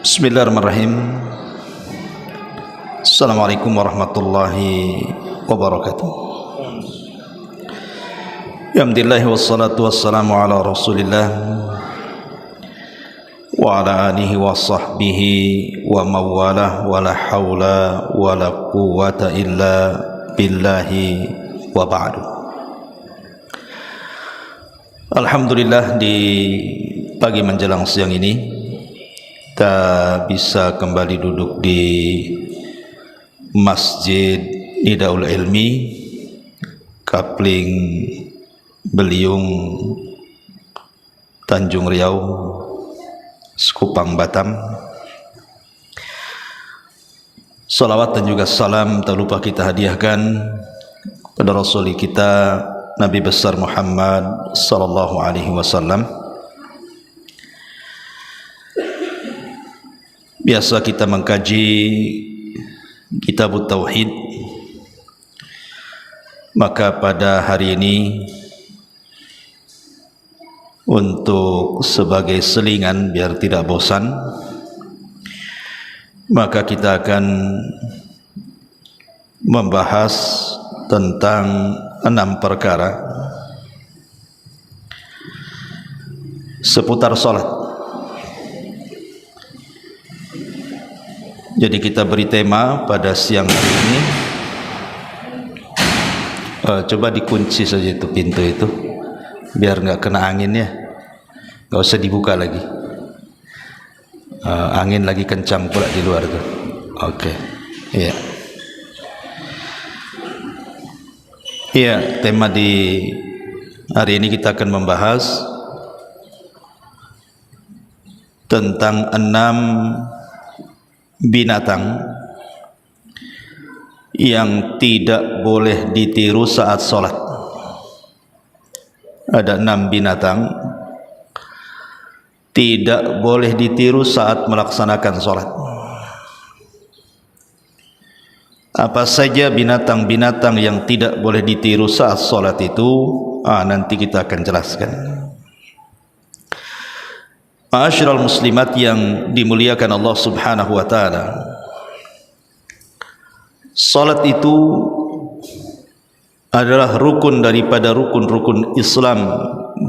Bismillahirrahmanirrahim. Assalamualaikum warahmatullahi wabarakatuh. Alhamdulillah wassalatu wassalamu ala Rasulillah wa ala alihi wa sahbihi wa mawalah wa la hawla wa la quwwata illa billahi wa ba'du. Alhamdulillah, di pagi menjelang siang ini kita bisa kembali duduk di Masjid Nidaul Ilmi, Kapling Beliung, Tanjung Riau, Sekupang, Batam. Salawat dan juga salam tak lupa kita hadiahkan pada Rasul kita Nabi besar Muhammad sallallahu alaihi wasallam. Biasa kita mengkaji Kitab Tauhid, maka pada hari ini untuk sebagai selingan biar tidak bosan, maka kita akan membahas tentang 6 perkara seputar salat. Jadi kita beri tema pada siang hari ini, coba dikunci saja itu pintu itu biar nggak kena angin ya, nggak usah dibuka lagi, angin lagi kencang pula di luar tuh. Oke, iya. Iya, tema di hari ini kita akan membahas tentang 6 binatang yang tidak boleh ditiru saat sholat. Ada 6 binatang tidak boleh ditiru saat melaksanakan sholat. Apa saja binatang-binatang yang tidak boleh ditiru saat sholat itu? Nanti kita akan jelaskan. Ma'asyiral muslimat yang dimuliakan Allah subhanahu wa ta'ala, salat itu adalah rukun daripada rukun-rukun Islam,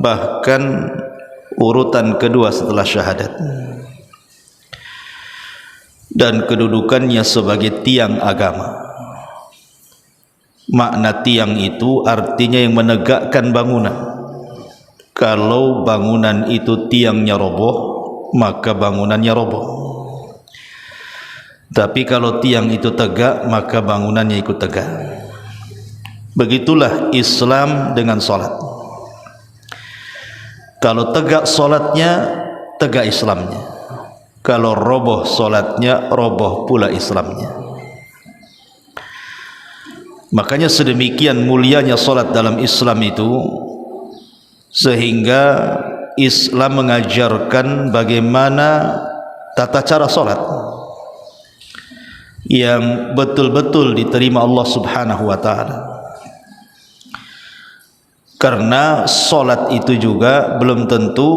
bahkan urutan kedua setelah syahadat, dan kedudukannya sebagai tiang agama. Makna tiang itu artinya yang menegakkan bangunan. Kalau bangunan itu tiangnya roboh, maka bangunannya roboh. Tapi kalau tiang itu tegak, maka bangunannya ikut tegak. Begitulah Islam dengan salat. Kalau tegak salatnya, tegak Islamnya. Kalau roboh salatnya, roboh pula Islamnya. Makanya sedemikian mulianya salat dalam Islam itu, sehingga Islam mengajarkan bagaimana tata cara salat yang betul-betul diterima Allah subhanahu wa ta'ala. Karena salat itu juga belum tentu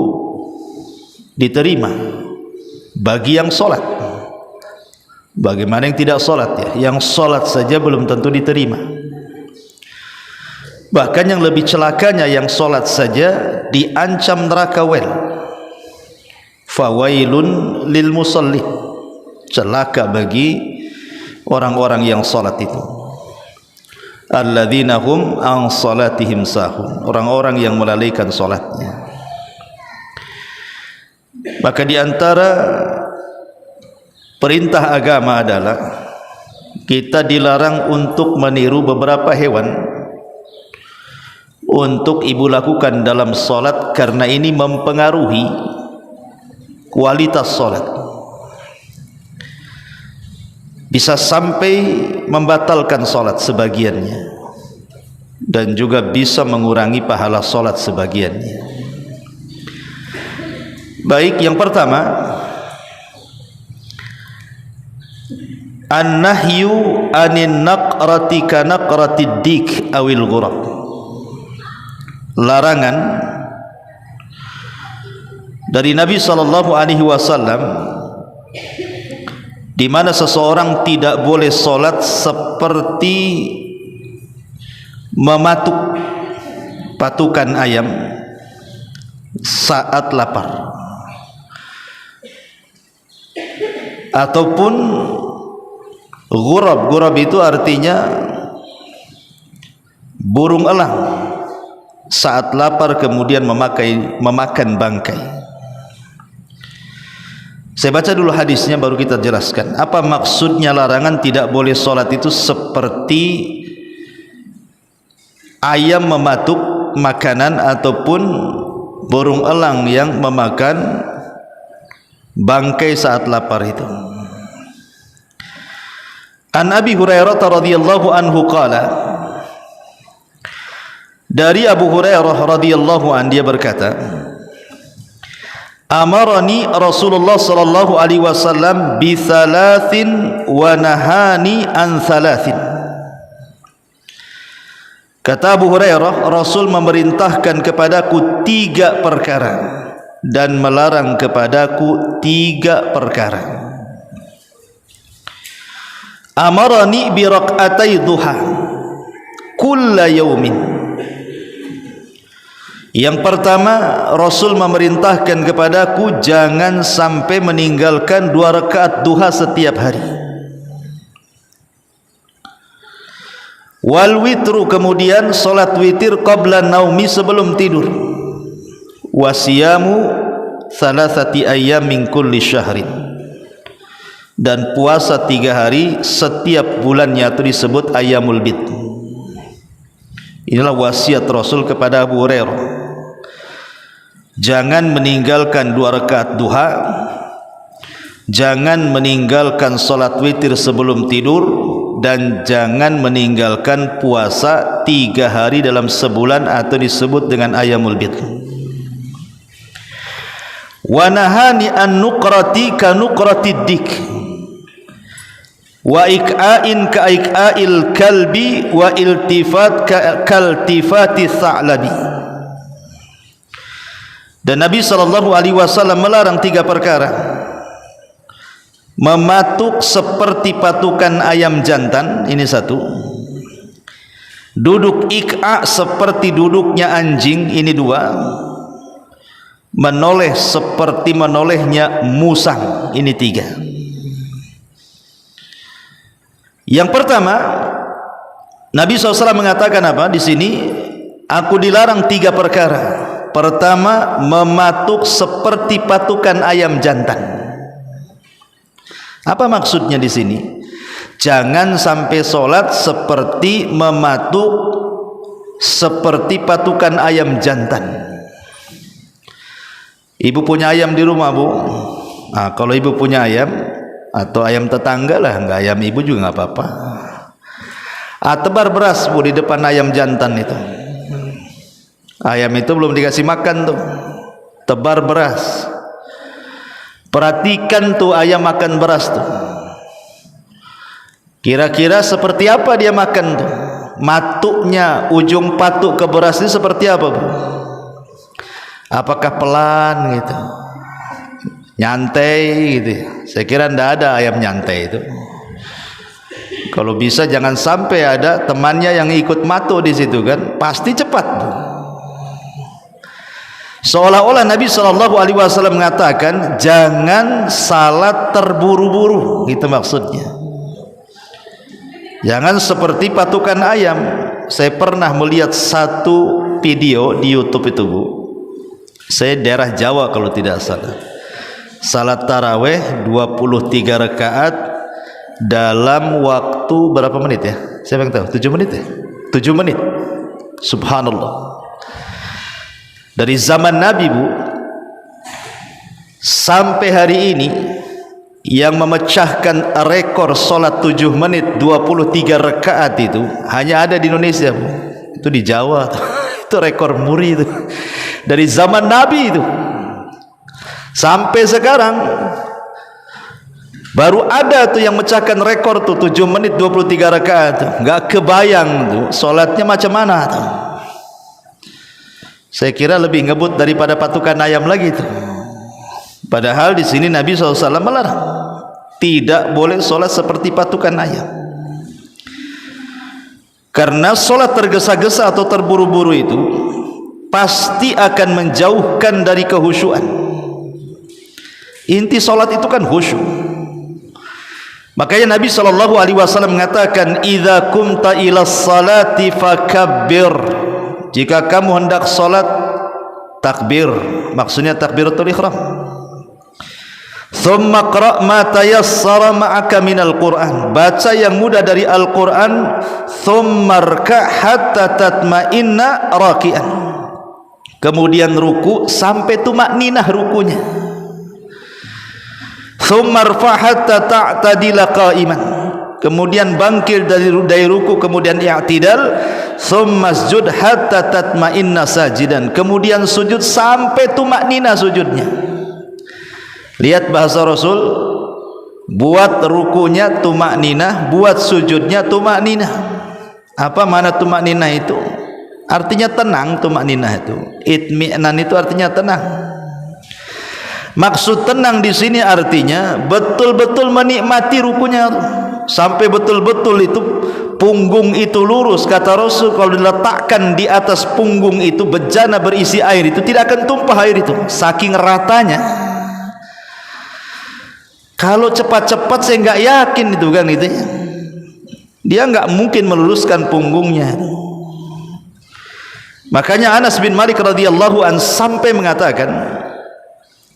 diterima bagi yang salat. Bagaimana yang tidak salat ya? Yang salat saja belum tentu diterima. Bahkan yang lebih celakanya, yang solat saja diancam neraka wel. Fawailun lil musallin, celaka bagi orang-orang yang solat itu. Alladzina hum an salatihim sahun, orang-orang yang melalaikan solatnya. Maka di antara perintah agama adalah kita dilarang untuk meniru beberapa hewan untuk ibu lakukan dalam solat, karena ini mempengaruhi kualitas solat, bisa sampai membatalkan solat sebagiannya, dan juga bisa mengurangi pahala solat sebagiannya. Baik, yang pertama, an-nahyu anin naqrati ka naqratid dik awil ghurab. Larangan dari Nabi sallallahu alaihi wasallam di mana seseorang tidak boleh solat seperti mematuk patukan ayam saat lapar, ataupun ghurab. Ghurab itu artinya burung elang saat lapar kemudian memakan bangkai. Saya baca dulu hadisnya baru kita jelaskan apa maksudnya larangan tidak boleh solat itu seperti ayam mematuk makanan ataupun burung elang yang memakan bangkai saat lapar itu. An Abi Hurairah radhiyallahu anhu qala, dari Abu Hurairah radhiyallahu anhu dia berkata, amarani Rasulullah sallallahu alaihi wasallam bi thalathin wa nahani an thalathin. Kata Abu Hurairah, Rasul memerintahkan kepadaku 3 perkara dan melarang kepadaku 3 perkara. Amarani bi raq'atai duha kulla yaumin. Yang pertama, Rasul memerintahkan kepadaku jangan sampai meninggalkan 2 rakaat duha setiap hari. Wal witru, kemudian solat witir qabla naumi, sebelum tidur. Wasiyamu thalathati ayyam min kulli syahrin, dan puasa 3 hari setiap bulannya, itu disebut ayyamul bid. Inilah wasiat Rasul kepada Abu Hurairah, jangan meninggalkan 2 rakaat duha, jangan meninggalkan solat witir sebelum tidur, dan jangan meninggalkan puasa 3 hari dalam sebulan atau disebut dengan ayyamul bid. Wa nahani an nuqrati ka nuqratid dik wa ik'ain ka ik'ail kalbi wa iltifat ka kaltifati tha'labi. Dan Nabi sallallahu alaihi wasallam melarang 3 perkara. Mematuk seperti patukan ayam jantan, ini 1. Duduk ik'a seperti duduknya anjing, ini 2. Menoleh seperti menolehnya musang, ini 3. Yang pertama, Nabi SAW mengatakan apa di sini? Aku dilarang 3 perkara. Pertama, mematuk seperti patukan ayam jantan. Apa maksudnya di sini? Jangan sampai solat seperti mematuk seperti patukan ayam jantan. Ibu punya ayam di rumah, Bu. Nah, kalau ibu punya ayam atau ayam tetangga lah, enggak ayam ibu juga enggak apa-apa. Tebar beras, Bu, di depan ayam jantan itu. Ayam itu belum dikasih makan tuh. Tebar beras. Perhatikan tuh ayam makan beras tuh. Kira-kira seperti apa dia makan tuh? Matuknya, ujung patuk ke beras ini seperti apa, Bu? Apakah pelan gitu? Nyantai gitu? Saya kira ndak ada ayam nyantai itu. Kalau bisa jangan sampai ada temannya yang ikut matuk di situ kan? Pasti cepat, Bu. Seolah-olah Nabi SAW mengatakan jangan salat terburu-buru, gitu maksudnya. Jangan seperti patukan ayam. Saya pernah melihat 1 video di YouTube itu, Bu. Saya daerah Jawa kalau tidak salah. Salat taraweh 23 rakaat dalam waktu berapa menit ya? Siapa yang tahu? 7 menit ya? 7 menit. Subhanallah. Dari zaman Nabi, Bu, sampai hari ini yang memecahkan rekor solat 7 menit 23 rakaat itu hanya ada di Indonesia, Bu. Itu di Jawa. Itu rekor muri itu. Dari zaman Nabi itu sampai sekarang baru ada tuh yang mecahkan rekor tuh 7 menit 23 rakaat tuh. Nggak kebayang tuh solatnya macam mana tuh. Saya kira lebih ngebut daripada patukan ayam lagi tuh. Padahal di sini Nabi SAW melarang, tidak boleh sholat seperti patukan ayam. Karena sholat tergesa-gesa atau terburu-buru itu pasti akan menjauhkan dari kehusyuan. Inti sholat itu kan khusyuk. Makanya Nabi SAW mengatakan, idza kumta ila salati fakabbir. Jika kamu hendak sholat, takbir. Maksudnya takbiratul ihram. Thumma qra' ma tayassara ma'aka minal Qur'an. Baca yang mudah dari Al-Qur'an. Thumma rka' hatta tatma'inna raki'an. Kemudian ruku sampai tumakninah rukunya. Thumma rfa' hatta ta'tadila qa'iman. Kemudian bangkit dari ruku, kemudian i'tidal. Thumma sujud hatta tatma'inna sajidan. Kemudian sujud sampai tumakninah sujudnya. Lihat bahasa Rasul, buat rukunya tumakninah, buat sujudnya tumakninah. Apa mana tumakninah itu? Artinya tenang. Tumakninah itu, itmi'nan itu artinya tenang. Maksud tenang di sini artinya betul-betul menikmati rukunya, sampai betul-betul itu punggung itu lurus. Kata Rasul, kalau diletakkan di atas punggung itu bejana berisi air, itu tidak akan tumpah air itu, saking ratanya. Kalau cepat-cepat saya nggak yakin itu kan gitu ya. Dia nggak mungkin meluruskan punggungnya. Makanya Anas bin Malik radhiyallahu an sampai mengatakan,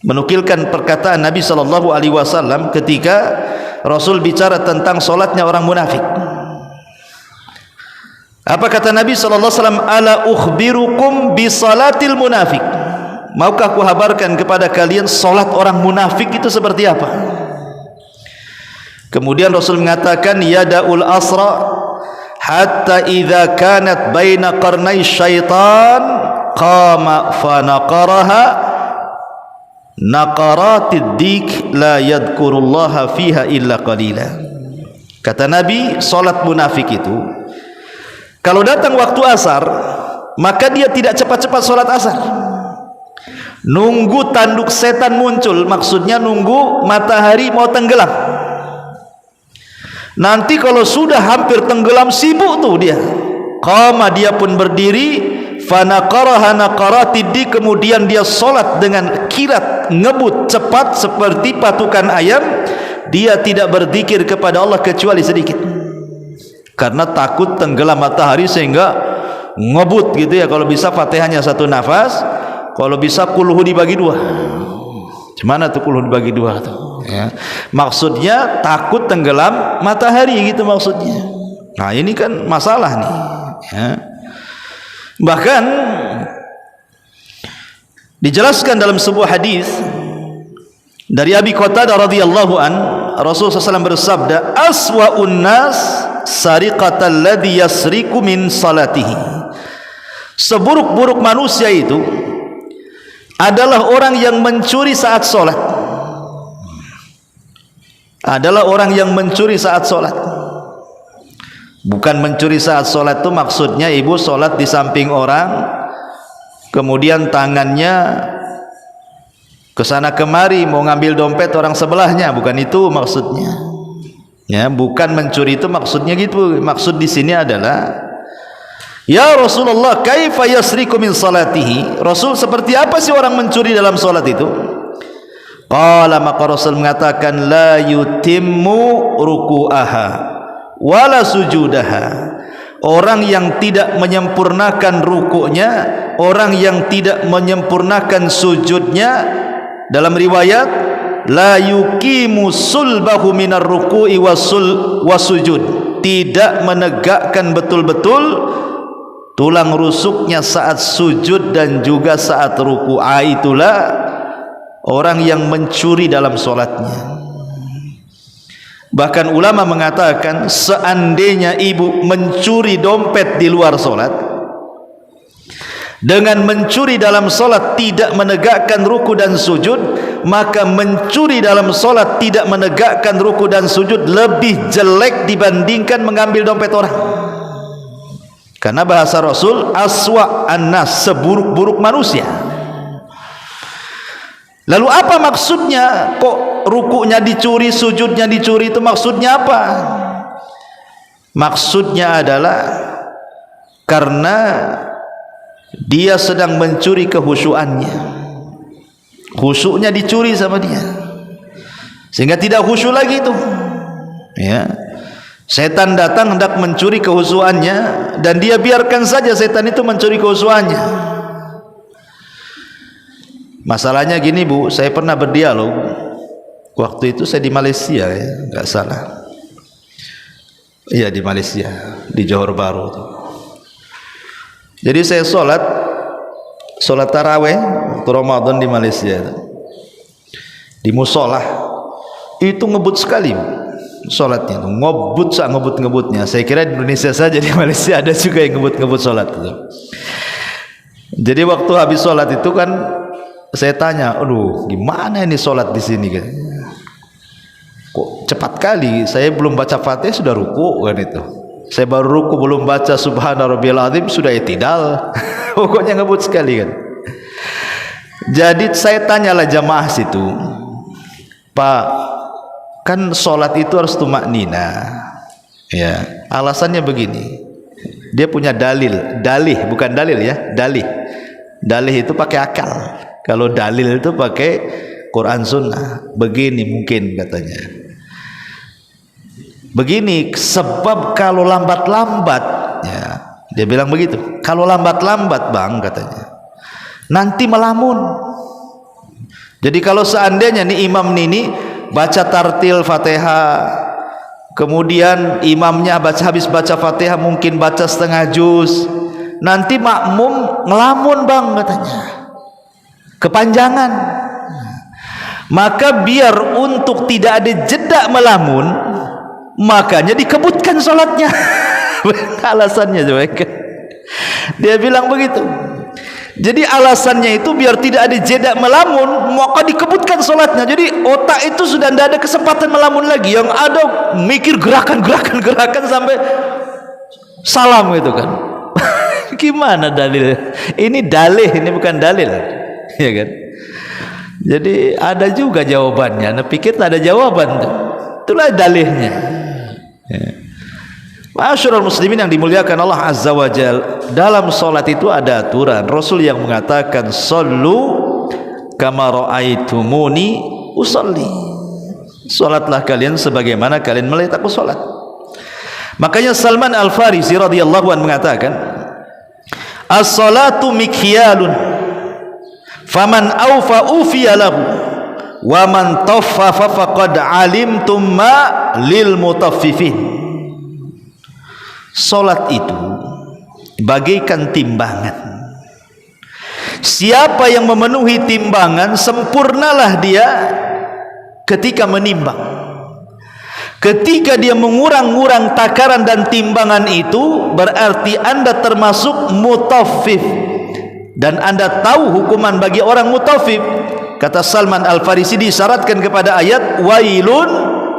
menukilkan perkataan Nabi SAW ketika Rasul bicara tentang solatnya orang munafik. Apa kata Nabi SAW? Ala ukhbirukum bi salatil munafik. Maukah aku habarkan kepada kalian solat orang munafik itu seperti apa? Kemudian Rasul mengatakan, yada'ul asra hatta idza kanat baina qarnai syaitan qama fa naqaraha naqaratid dik la yadhkurullaha fiha illa qalila. Kata Nabi, salat munafik itu kalau datang waktu asar, maka dia tidak cepat-cepat salat asar, nunggu tanduk setan muncul. Maksudnya nunggu matahari mau tenggelam. Nanti kalau sudah hampir tenggelam, sibuk tuh dia. Qama, dia pun berdiri. Fanaqaraha naqaratid, kemudian dia solat dengan kilat, ngebut cepat seperti patukan ayam. Dia tidak berzikir kepada Allah kecuali sedikit, karena takut tenggelam matahari, sehingga ngebut gitu ya. Kalau bisa Fatihahnya satu nafas, kalau bisa kulhu dibagi dua. Gimana tuh kulhu dibagi dua tuh ya? Maksudnya takut tenggelam matahari gitu maksudnya. Nah ini kan masalah nih ya. Bahkan dijelaskan dalam sebuah hadis dari Abi Qatadah radhiyallahu an, Rasulullah SAW bersabda, aswa'un nas sariqatal ladzi yasriqu min salatihi. Seburuk-buruk manusia itu adalah orang yang mencuri saat sholat. Adalah orang yang mencuri saat sholat. Bukan mencuri saat sholat itu maksudnya ibu sholat di samping orang, kemudian tangannya kesana kemari mau ngambil dompet orang sebelahnya. Bukan itu maksudnya ya, bukan mencuri itu maksudnya gitu. Maksud di sini adalah, ya Rasulullah, kaifa yasriqu min salatihi? Rasul, seperti apa sih orang mencuri dalam salat itu? Qala, maka Rasul mengatakan, la yutimmu ruku'aha wala sujudaha. Orang yang tidak menyempurnakan rukuknya, orang yang tidak menyempurnakan sujudnya. Dalam riwayat, la yuqimu sulbahu minar ruku'i wasujud. Tidak menegakkan betul-betul tulang rusuknya saat sujud dan juga saat ruku'. Itulah orang yang mencuri dalam solatnya. Bahkan ulama mengatakan, seandainya ibu mencuri dompet di luar solat, dengan mencuri dalam solat tidak menegakkan ruku dan sujud, maka mencuri dalam solat tidak menegakkan ruku dan sujud lebih jelek dibandingkan mengambil dompet orang. Karena bahasa Rasul, aswa' an-nas, seburuk-buruk manusia. Lalu apa maksudnya? Kok rukunya dicuri, sujudnya dicuri, itu maksudnya apa? Maksudnya adalah karena dia sedang mencuri kehusuannya. Khusyuknya dicuri sama dia, sehingga tidak khusyuk lagi itu. Ya. Setan datang hendak mencuri kehusuannya, dan dia biarkan saja setan itu mencuri kehusuannya. Masalahnya gini Bu, saya pernah berdialog. Waktu itu saya di Malaysia ya, nggak salah. Iya di Malaysia, di Johor Bahru. Jadi saya sholat taraweh waktu Ramadan di Malaysia. Di musola itu ngebut sekali Bu. Sholatnya itu ngebut-ngebutnya. Saya kira di Indonesia saja, di Malaysia ada juga yang ngebut-ngebut sholat itu. Jadi waktu habis sholat itu kan saya tanya, aduh gimana ini sholat di sini kan? Kok cepat kali? Saya belum baca Fatihah sudah ruku kan itu. Saya baru ruku belum baca Subhana Rabbiyal Azim sudah i'tidal. Pokoknya ngebut sekali kan. Jadi saya tanyalah jamaah situ, Pak, kan sholat itu harus tumaknina. Ya, alasannya begini. Dia punya dalih bukan dalil ya, dalih itu pakai akal. Kalau dalil itu pakai Quran Sunnah. Begini mungkin katanya. Begini, sebab kalau lambat-lambat, ya, dia bilang begitu. Kalau lambat-lambat Bang katanya, nanti melamun. Jadi kalau seandainya nih imam ini baca tartil Fatihah, kemudian imamnya habis baca Fatihah mungkin baca setengah juz, nanti makmum ngelamun Bang katanya, kepanjangan. Maka biar untuk tidak ada jeda melamun, makanya dikebutkan sholatnya. Alasannya juga dia bilang begitu. Jadi alasannya itu biar tidak ada jeda melamun, maka dikebutkan sholatnya. Jadi otak itu sudah tidak ada kesempatan melamun lagi. Yang ada mikir gerakan sampai salam gitu kan. Gimana dalil? Ini dalih, ini bukan dalil, ya kan? Jadi ada juga jawabannya. Anda pikir tak ada jawaban tuh. Itulah dalihnya. Ya. Ma'asyiral muslimin yang dimuliakan Allah Azza wa Jal, dalam salat itu ada aturan. Rasul yang mengatakan sallu kama ra'aitumuni usalli. Salatlah kalian sebagaimana kalian melihat aku salat. Makanya Salman Al-Farisi radhiyallahu anhu mengatakan, as-salatu mikyalun faman awfa ufiya lahu wa man taffafa faqad alimtum ma lil mutaffifin. Salat itu bagaikan timbangan. Siapa yang memenuhi timbangan, sempurnalah dia ketika menimbang. Ketika dia mengurang-urang takaran dan timbangan itu, berarti Anda termasuk mutaffif. Dan Anda tahu hukuman bagi orang mutaffif. Kata Salman Al-Farisi, disyaratkan kepada ayat wailun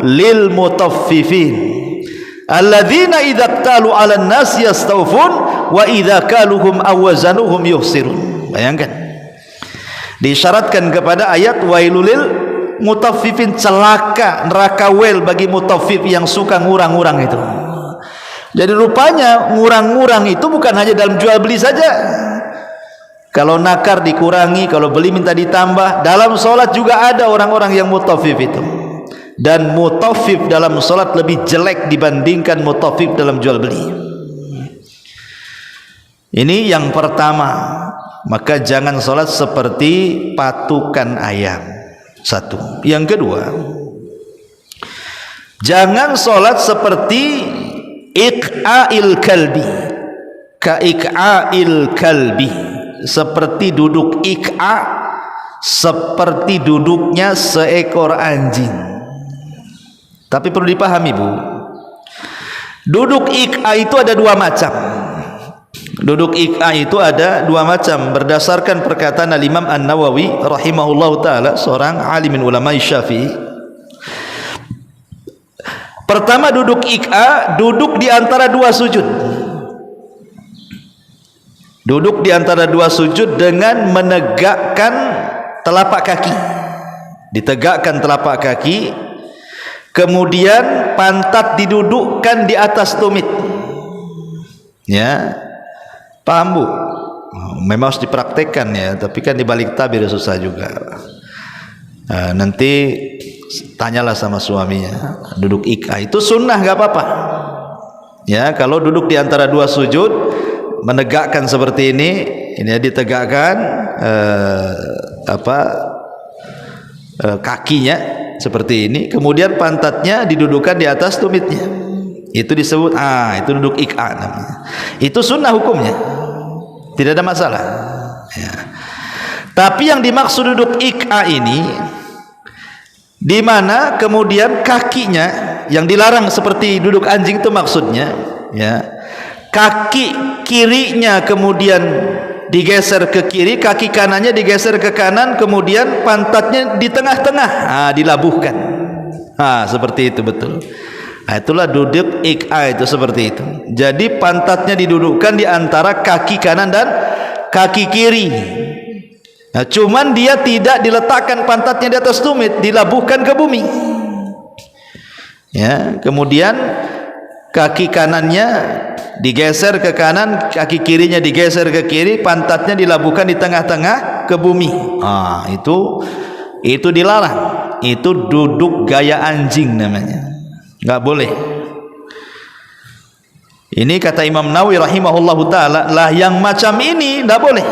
lil mutaffifin alladzina idza qtalu 'alan nas yastawfun wa idza kaluhum awazanuhum yukhsirun. Bayangkan, disyaratkan kepada ayat wailul lil mutaffifin, celaka, neraka wel bagi mutaffif yang suka ngurang-ngurang itu. Jadi rupanya ngurang-ngurang itu bukan hanya dalam jual beli saja. Kalau nakar dikurangi, kalau beli minta ditambah. Dalam sholat juga ada orang-orang yang mutaffif itu. Dan mutaffif dalam sholat lebih jelek dibandingkan mutaffif dalam jual beli. Ini yang pertama. Maka jangan sholat seperti patukan ayam. Satu. Yang kedua, jangan sholat seperti iq'a'il kalbi. Ka'iq'a'il kalbi, seperti duduk iq'a', seperti duduknya seekor anjing. Tapi perlu dipahami Bu, duduk iq'a itu ada dua macam. Duduk iq'a itu ada dua macam berdasarkan perkataan Al-Imam An-Nawawi rahimahullahu ta'ala, seorang alimin ulama Syafi'i. Pertama, duduk iq'a, duduk di antara dua sujud. Duduk di antara dua sujud dengan menegakkan telapak kaki. ditegakkan telapak kaki, kemudian pantat didudukkan di atas tumit. Ya, paham Bu? Memang harus dipraktekkan ya, tapi kan dibalik tabir susah juga. Nanti tanyalah sama suaminya, duduk ika itu sunnah, gak apa-apa. Ya, kalau duduk di antara dua sujud, menegakkan seperti ini ditegakkan kakinya seperti ini, kemudian pantatnya didudukkan di atas tumitnya. Itu disebut itu duduk ika namanya. Itu sunnah hukumnya, tidak ada masalah ya. Tapi yang dimaksud duduk ika ini, di mana kemudian kakinya yang dilarang seperti duduk anjing itu maksudnya ya, kaki kirinya kemudian digeser ke kiri, kaki kanannya digeser ke kanan, kemudian pantatnya di tengah-tengah, dilabuhkan. Seperti itu betul. Itulah duduk ik'a itu seperti itu. Jadi pantatnya didudukkan di antara kaki kanan dan kaki kiri. Cuman dia tidak diletakkan pantatnya di atas tumit, dilabuhkan ke bumi. Ya, kemudian kaki kanannya digeser ke kanan, kaki kirinya digeser ke kiri, pantatnya dilabuhkan di tengah-tengah ke bumi. Itu dilarang. Itu duduk gaya anjing namanya. Enggak boleh. Ini kata Imam Nawawi rahimahullahu taala, lah yang macam ini enggak boleh.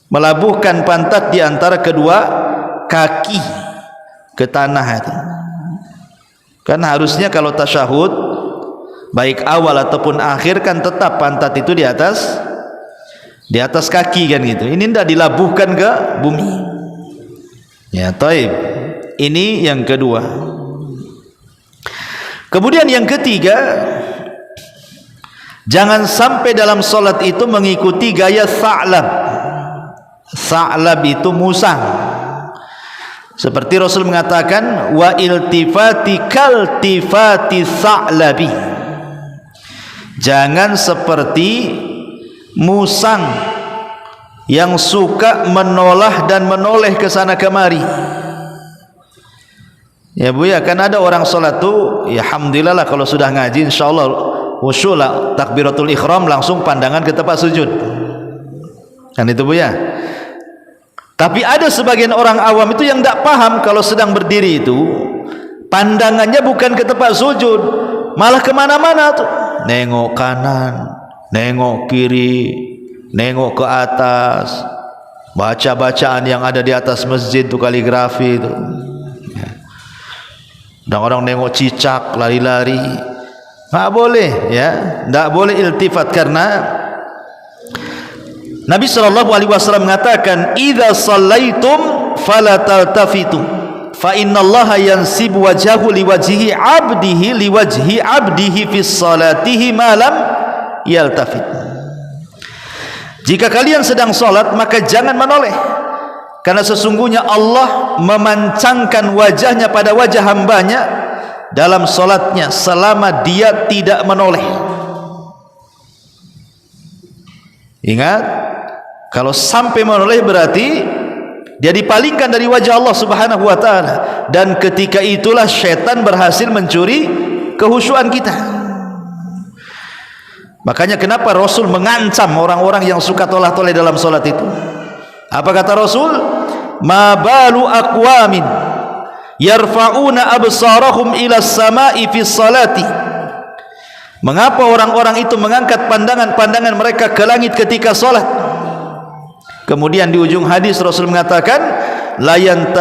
Melabuhkan pantat di antara kedua kaki ke tanah itu. Kan harusnya kalau tasyahud baik awal ataupun akhir kan tetap pantat itu di atas kaki kan gitu. Ini tidak dilabuhkan ke bumi. Ya, taib. Ini yang kedua. Kemudian yang ketiga, jangan sampai dalam solat itu mengikuti gaya sa'lab. Sa'lab itu musang. Seperti Rasul mengatakan, wa iltifati kaltifati sa'labi. Jangan seperti musang yang suka menoleh dan menoleh ke sana kemari. Ya Bu ya, kan ada orang sholat tuh, ya alhamdulillah lah kalau sudah ngaji insyaallah khusyuk lah, takbiratul ihram langsung pandangan ke tempat sujud. Kan itu Bu ya. Tapi ada sebagian orang awam itu yang tidak paham kalau sedang berdiri itu pandangannya bukan ke tempat sujud, malah kemana-mana tuh, nengok kanan, nengok kiri, nengok ke atas, baca bacaan yang ada di atas masjid tuh, kaligrafi itu. Dan orang nengok cicak lari-lari, nggak boleh ya, nggak boleh iltifat, karena Nabi SAW mengatakan, idza shallaitum fala taltafitu fa innallaha yansibu wajhahu liwajhi abdihi fi salatihi ma lam yaltafit. Jika kalian sedang salat maka jangan menoleh, karena sesungguhnya Allah memancangkan wajahnya pada wajah hambanya dalam salatnya selama dia tidak menoleh. Ingat, kalau sampai menoleh berarti dia dipalingkan dari wajah Allah Subhanahu wa taala, dan ketika itulah syaitan berhasil mencuri kehusyuan kita. Makanya kenapa Rasul mengancam orang-orang yang suka tolah-toleh dalam salat itu? Apa kata Rasul? Ma balu aqwamin yarfa'una absarahum ila as-sama'i fi salati. Mengapa orang-orang itu mengangkat pandangan-pandangan mereka ke langit ketika salat? Kemudian di ujung hadis Rasul mengatakan, layan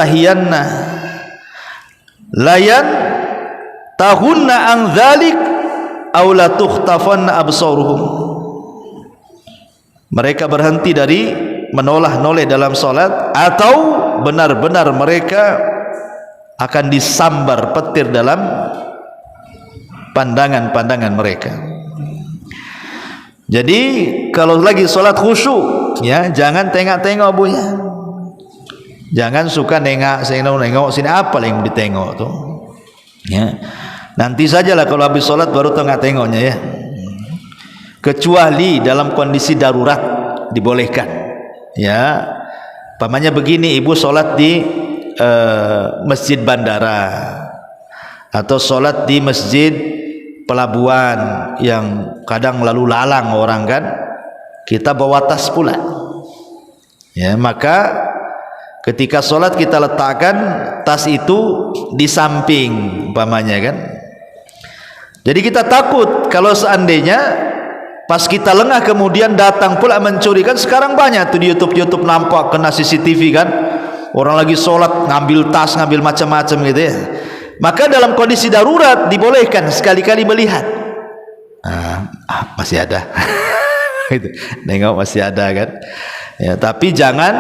tahunna an dzalik aw la tukhtafanna absaruhum. Mereka berhenti dari menoleh-noleh dalam salat, atau benar-benar mereka akan disambar petir dalam pandangan-pandangan mereka. Jadi kalau lagi salat khusyuk ya, jangan tengok-tengok Bu ya. Jangan suka nengok sini, apa yang mau ditengok tuh. Ya. Nanti sajalah kalau habis salat baru tengok-tengoknya ya. Kecuali dalam kondisi darurat dibolehkan. Ya, pamannya begini, ibu sholat di masjid bandara atau sholat di masjid pelabuhan yang kadang lalu lalang orang kan, kita bawa tas pula ya, maka ketika sholat kita letakkan tas itu di samping umpamanya kan. Jadi kita takut kalau seandainya pas kita lengah kemudian datang pula mencuri, kan sekarang banyak tuh di YouTube nampak kena CCTV kan, orang lagi sholat ngambil tas, ngambil macam-macam gitu ya. Maka dalam kondisi darurat dibolehkan sekali-kali melihat, masih ada itu, nengok masih ada kan ya, tapi jangan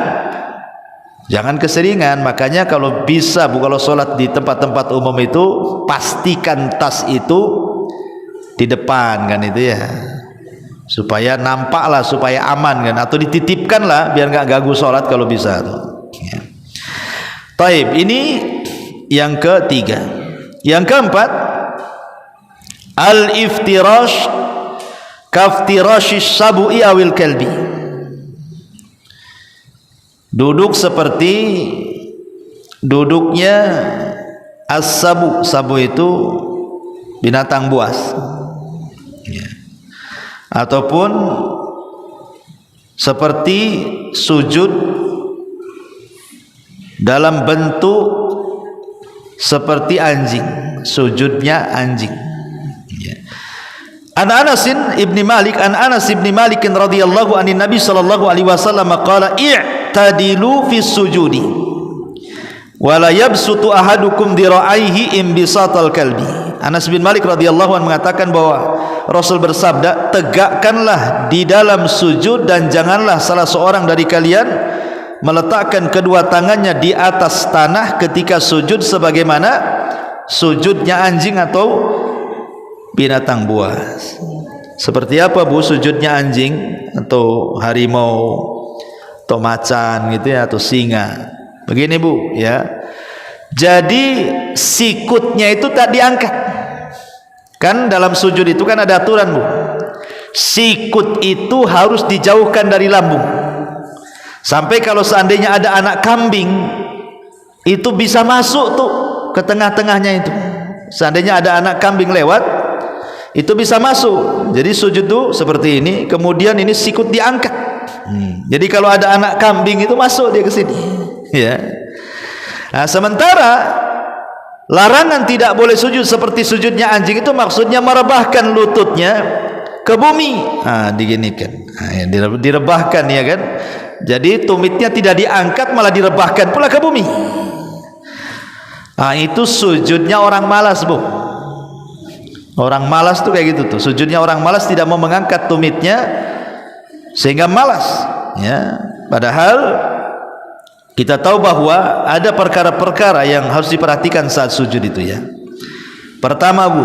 keseringan. Makanya kalau bisa kalau sholat di tempat-tempat umum itu pastikan tas itu di depan kan itu ya, supaya nampaklah, supaya aman kan, atau dititipkan lah biar nggak ganggu sholat kalau bisa ya. Taib, ini yang ketiga. Yang keempat, al-iftirash kaftirash sabu'i awil kalbi, duduk seperti duduknya as-sabu. Sabu itu binatang buas ya. Ataupun seperti sujud dalam bentuk seperti anjing, sujudnya anjing ya. An Anas ibn Malik, an Anas ibn Malik radhiyallahu anhu Nabi sallallahu alaihi wasallam qala i'tadilu fi sujudi wa la yabsutu ahadukum dira'aihi imbisatal kalbi. Anas bin Malik radhiyallahu anhu mengatakan bahwa Rasul bersabda, tegakkanlah di dalam sujud dan janganlah salah seorang dari kalian meletakkan kedua tangannya di atas tanah ketika sujud sebagaimana sujudnya anjing atau binatang buas. Seperti apa Bu sujudnya anjing atau harimau atau macan gitu ya, atau singa? Begini Bu ya. Jadi sikutnya itu tak diangkat. Kan dalam sujud itu kan ada aturan Bu. Sikut itu harus dijauhkan dari lambung. Sampai kalau seandainya ada anak kambing itu bisa masuk tuh ke tengah-tengahnya itu. Seandainya ada anak kambing lewat itu bisa masuk. Jadi sujud tuh seperti ini, kemudian ini sikut diangkat. Jadi kalau ada anak kambing itu masuk dia ke sini. Ya. Nah, sementara larangan tidak boleh sujud seperti sujudnya anjing itu maksudnya merebahkan lututnya ke bumi. Diginikan. Ya, direbahkan ya kan. Jadi tumitnya tidak diangkat, malah direbahkan pula ke bumi. Itu sujudnya orang malas Bu. Orang malas tuh kayak gitu tuh. Sujudnya orang malas, tidak mau mengangkat tumitnya sehingga malas ya. Padahal kita tahu bahwa ada perkara-perkara yang harus diperhatikan saat sujud itu ya. Pertama Bu,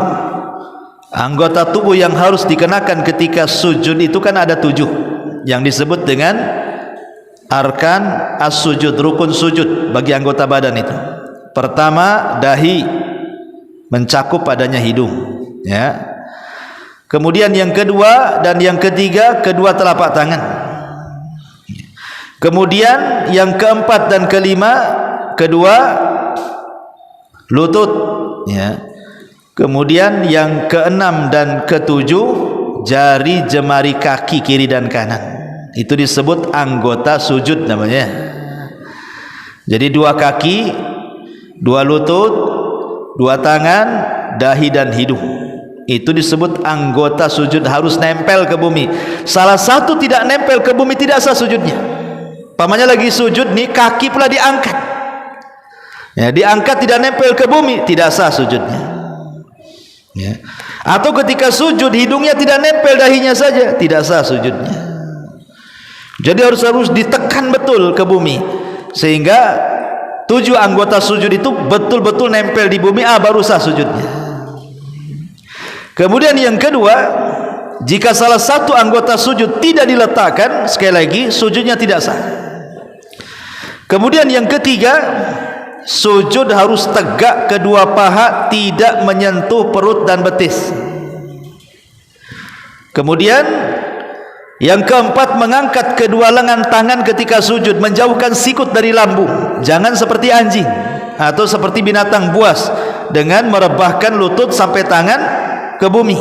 anggota tubuh yang harus dikenakan ketika sujud itu kan ada 7 yang disebut dengan arkan as-sujud, rukun sujud bagi anggota badan itu. Pertama, dahi, mencakup padanya hidung ya. Kemudian yang kedua dan yang ketiga, kedua telapak tangan. Kemudian yang keempat dan kelima, kedua lutut ya. Kemudian yang keenam dan ketujuh, jari jemari kaki kiri dan kanan. Itu disebut anggota sujud namanya. Jadi 2 kaki, 2 lutut, 2 tangan, dahi dan hidung. Itu disebut anggota sujud, harus nempel ke bumi. Salah satu tidak nempel ke bumi tidak sah sujudnya. Pamannya lagi sujud nih, kaki pula diangkat. Ya, diangkat tidak nempel ke bumi, tidak sah sujudnya. Ya. Atau ketika sujud hidungnya tidak nempel, dahinya saja, tidak sah sujudnya. Jadi harus ditekan betul ke bumi sehingga 7 anggota sujud itu betul-betul nempel di bumi, baru sah sujudnya. Kemudian yang kedua, jika salah satu anggota sujud tidak diletakkan, sekali lagi sujudnya tidak sah. Kemudian yang ketiga, sujud harus tegak, kedua paha tidak menyentuh perut dan betis. Kemudian yang keempat, mengangkat kedua lengan tangan ketika sujud, menjauhkan sikut dari lambung. jangan seperti anjing atau seperti binatang buas dengan merebahkan lutut sampai tangan ke bumi.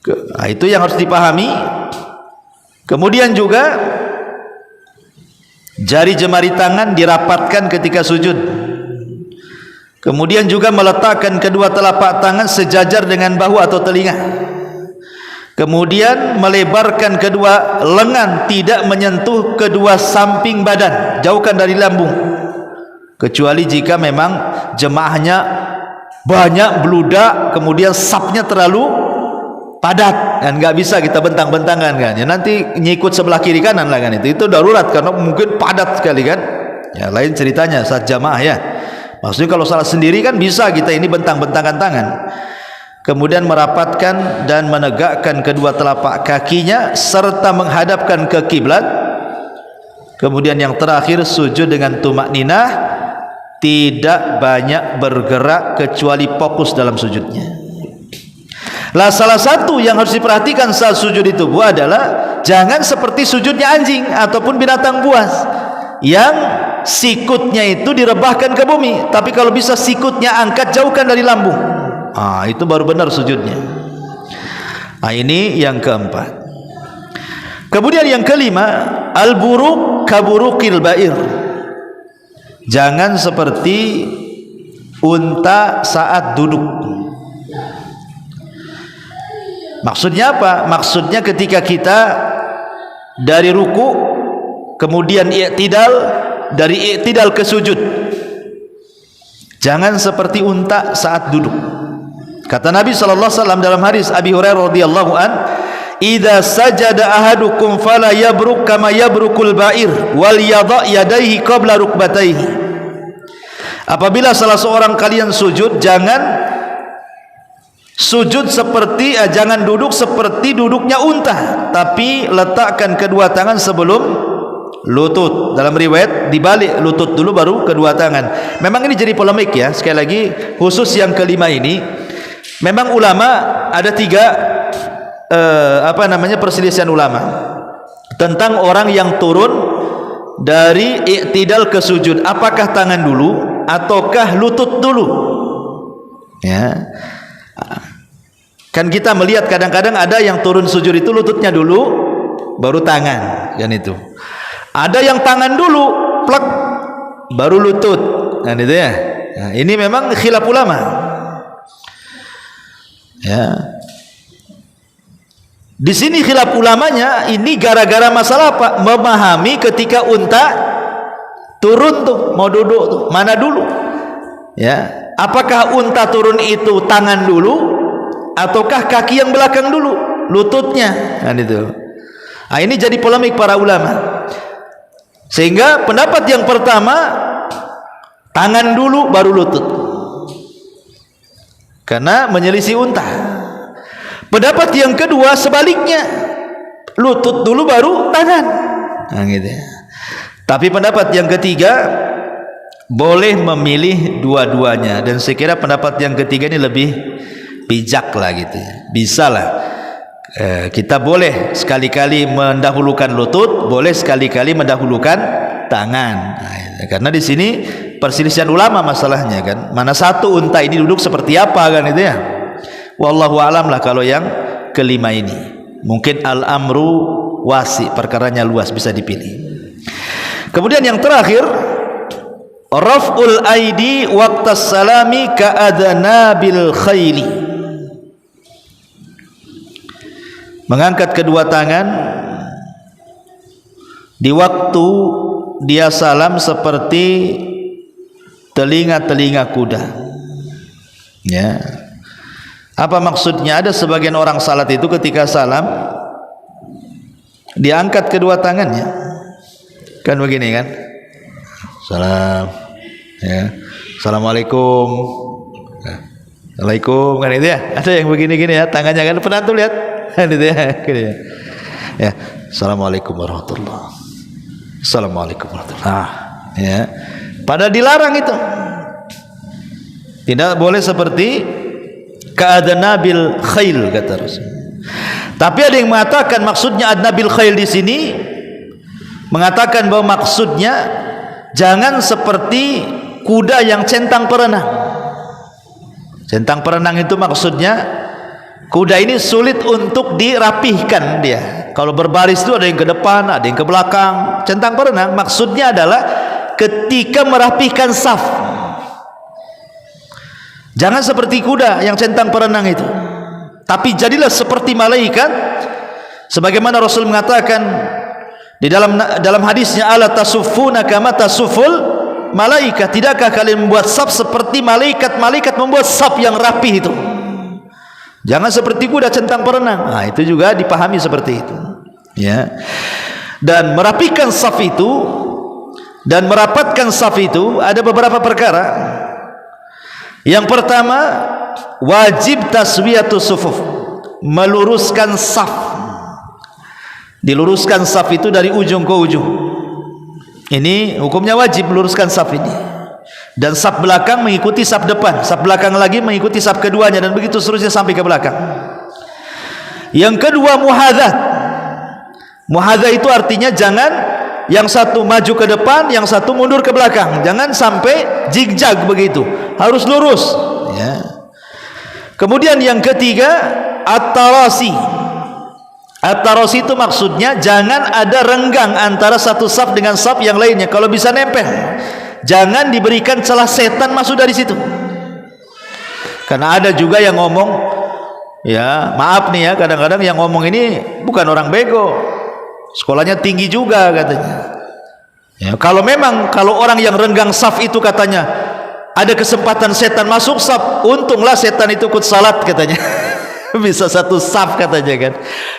Nah, itu yang harus dipahami. Kemudian juga jari jemari tangan dirapatkan ketika sujud. Kemudian juga meletakkan kedua telapak tangan sejajar dengan bahu atau telinga. Kemudian melebarkan kedua lengan, tidak menyentuh kedua samping badan, jauhkan dari lambung, kecuali jika memang jemaahnya banyak beludak, kemudian sapnya terlalu padat kan, nggak bisa kita bentang-bentangan kan ya, nanti nyikut sebelah kiri kanan lah kan, itu darurat karena mungkin padat sekali kan ya. Lain ceritanya saat jamaah ya, maksudnya kalau salat sendiri kan bisa kita ini bentang-bentangan tangan. Kemudian merapatkan dan menegakkan kedua telapak kakinya serta menghadapkan ke kiblat. Kemudian yang terakhir sujud dengan tumakninah, tidak banyak bergerak kecuali fokus dalam sujudnya. Lah salah satu yang harus diperhatikan saat sujud itu adalah jangan seperti sujudnya anjing ataupun binatang buas yang sikutnya itu direbahkan ke bumi, tapi kalau bisa sikutnya angkat, jauhkan dari lambung. Itu baru benar sujudnya. Ini yang keempat. Kemudian yang kelima, al-buruk kaburukil ba'ir. Jangan seperti unta saat duduk. Maksudnya apa? Maksudnya ketika kita dari ruku, kemudian i'tidal, dari i'tidal ke sujud, jangan seperti unta saat duduk. Kata Nabi SAW dalam hadis Abi Hurairah radhiyallahu an, "Idza sajada ahadukum fala yabruk kama yabrukul ba'ir wal yadha yadayhi qabla rukbatayhi." Apabila salah seorang kalian sujud, jangan duduk seperti duduknya unta, tapi letakkan kedua tangan sebelum lutut. Dalam riwayat dibalik, lutut dulu baru kedua tangan. Memang ini jadi polemik ya. Sekali lagi, khusus yang kelima ini memang ulama ada tiga perselisihan ulama tentang orang yang turun dari i'tidal ke sujud, apakah tangan dulu ataukah lutut dulu ya. Kan kita melihat kadang-kadang ada yang turun sujud itu lututnya dulu baru tangan kan, itu ada yang tangan dulu plek baru lutut kan, itu ya. Nah, ini memang khilaf ulama ya. Di sini khilaf ulamanya ini gara-gara masalah apa? Memahami ketika unta turun tuh mau duduk tuh mana dulu ya. Apakah unta turun itu tangan dulu ataukah kaki yang belakang dulu, lututnya kan, itu. Nah, ini jadi polemik para ulama. Sehingga pendapat yang pertama tangan dulu baru lutut, karena menyelisih unta. Pendapat yang kedua sebaliknya, lutut dulu baru tangan. Nah, gitu ya. Tapi pendapat yang ketiga boleh memilih dua-duanya, dan saya kira pendapat yang ketiga ini lebih bijak lah gitu ya. Bisa lah kita boleh sekali-kali mendahulukan lutut, boleh sekali-kali mendahulukan tangan. Nah, karena di sini perselisihan ulama masalahnya kan, mana satu unta ini duduk seperti apa kan, itu ya. Wallahu alam lah kalau yang kelima ini. Mungkin al-amru wasi, perkaranya luas, bisa dipilih. Kemudian yang terakhir, raf'ul aidi waqtas salami ka'adnabil khayli. Mengangkat kedua tangan di waktu dia salam seperti telinga-telinga kuda ya. Apa maksudnya? Ada sebagian orang salat itu ketika salam diangkat kedua tangannya kan, begini kan, salam ya, assalamualaikum, waalaikum kan, itu ya. Ada yang begini-gini ya tangannya kan, pernah tuh lihat kan, itu ya, gini ya. Ya, assalamualaikum warahmatullah, assalamualaikum warahmatullah ya. Padahal dilarang itu, tidak boleh seperti ka'adnabil khail kata Rasul. Tapi ada yang mengatakan maksudnya adnabil khail di sini, mengatakan bahwa maksudnya jangan seperti kuda yang centang perenang. Centang perenang itu maksudnya kuda ini sulit untuk dirapihkan dia. Kalau berbaris itu ada yang ke depan, ada yang ke belakang. Centang perenang maksudnya adalah ketika merapihkan saf. Jangan seperti kuda yang centang perenang itu, tapi jadilah seperti malaikat, sebagaimana Rasul mengatakan di dalam hadisnya, ala tasuffuna kama tasufful malaikat, tidakkah kalian membuat saf seperti malaikat membuat saf yang rapi itu. Jangan seperti kuda centang perenang. Nah, itu juga dipahami seperti itu, ya. Dan merapikan saf itu dan merapatkan saf itu ada beberapa perkara. Yang pertama, wajib taswiyatus sufuf, meluruskan saf. Diluruskan saf itu dari ujung ke ujung. Ini hukumnya wajib, meluruskan saf ini. Dan saf belakang mengikuti saf depan, saf belakang lagi mengikuti saf keduanya, dan begitu seterusnya sampai ke belakang. Yang kedua, muhadzah. Muhadzah itu artinya jangan yang satu maju ke depan, yang satu mundur ke belakang. Jangan sampai zigzag begitu, harus lurus, ya. Kemudian yang ketiga, at-tarasi. At-tarasi itu maksudnya jangan ada renggang antara satu saf dengan saf yang lainnya. Kalau bisa nempel, jangan diberikan celah setan masuk dari situ. Karena ada juga yang ngomong, ya maaf nih ya, kadang-kadang yang ngomong ini bukan orang bego, sekolahnya tinggi juga katanya. Ya, kalau orang yang renggang saf itu katanya ada kesempatan setan masuk saf, untunglah setan itu ikut salat katanya. Bisa satu saf katanya kan.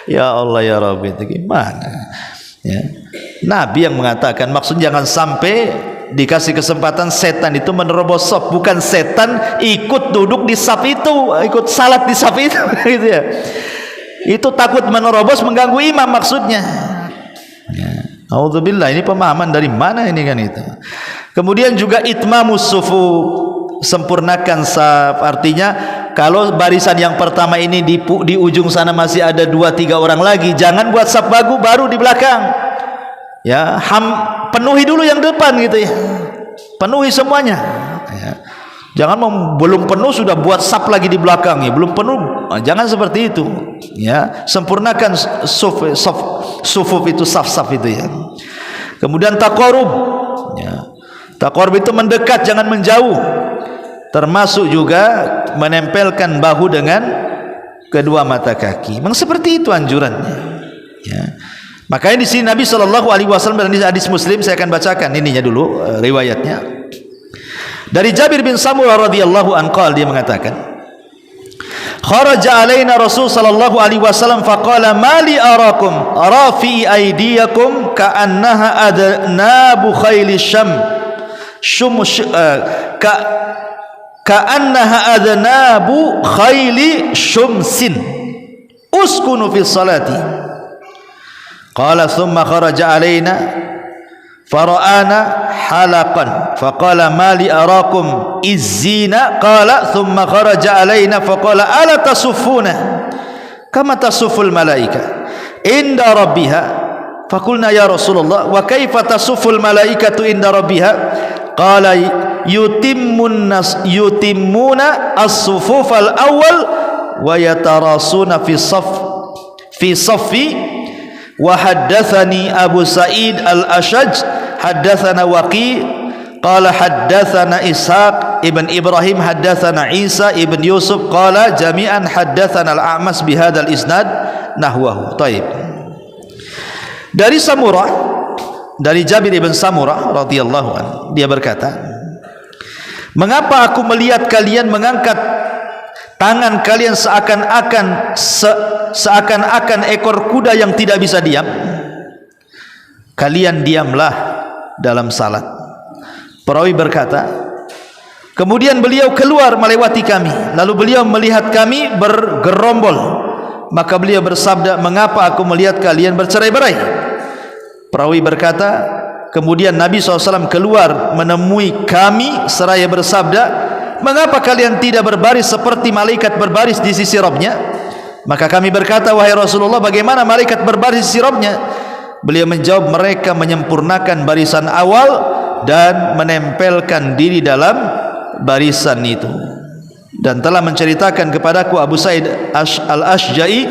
Ya Allah ya Rabbi, itu gimana? Ya. Nabi yang mengatakan, maksud jangan sampai dikasih kesempatan setan itu menerobos saf, bukan setan ikut duduk di saf itu, ikut salat di saf itu gitu ya. Itu takut menerobos, mengganggu imam maksudnya. Ya. Auzubillah, ini pemahaman dari mana ini kan itu. Kemudian juga itmamus sufu, sempurnakan saf. Artinya kalau barisan yang pertama ini di ujung sana masih ada 2-3 orang lagi, jangan buat saf baru di belakang. Ya, penuhi dulu yang depan gitu ya. Penuhi semuanya. Ya. Jangan belum penuh sudah buat saf lagi di belakang ya, belum penuh. Jangan seperti itu. Ya, sempurnakan sufuf itu, saf-saf itu ya. Kemudian taqarrub. Ya. Taqarrub itu mendekat, jangan menjauh. Termasuk juga menempelkan bahu dengan kedua mata kaki. Memang seperti itu anjurannya. Ya. Makanya di sini Nabi SAW dalam hadis Muslim, saya akan bacakan ininya dulu, riwayatnya. Dari Jabir bin Samurah radhiyallahu anhu, dia mengatakan, kharaja alaina Rasul sallallahu alaihi wasallam faqala ma li arakum rafi aydiyakum ka'annaha adnabu khayli ka'annaha adnabu khayli shumsin uskunu fi salati. Qala thumma kharaja alaina fara'ana halaqan faqala ma li arakum izzina. Qala thumma kharaja alaina faqala ala tasuffuna kama tasufful malaika inda rabbiha. Faqulna ya Rasulullah wa kaifa tasufful malaikatu inda rabbiha? Qala yutimmuna as-sufuf al-awwal wa yatarasuna fi saffi. Wa haddatsani Abu Sa'id al-Ashaj haddatsana Waqi qala haddatsana Ishaq ibn Ibrahim haddatsana Isa ibn Yusuf qala jami'an haddatsana al-A'mas bihadzal isnad nahwahu. Taib. Dari Samurah, dari Jabir ibn Samurah radhiyallahu anhu, dia berkata, mengapa aku melihat kalian mengangkat tangan kalian seakan-akan ekor kuda yang tidak bisa diam? Kalian diamlah dalam salat. Perawi berkata, kemudian beliau keluar melewati kami, lalu beliau melihat kami bergerombol, maka beliau bersabda, mengapa aku melihat kalian bercerai-berai? Perawi berkata, kemudian Nabi SAW keluar menemui kami seraya bersabda, mengapa kalian tidak berbaris seperti malaikat berbaris di sisi Rabbnya? Maka kami berkata, wahai Rasulullah, bagaimana malaikat berbaris di sisi Rabbnya? Beliau menjawab, mereka menyempurnakan barisan awal, dan menempelkan diri dalam barisan itu. Dan telah menceritakan kepadaku Abu Sa'id al-Ashja'i,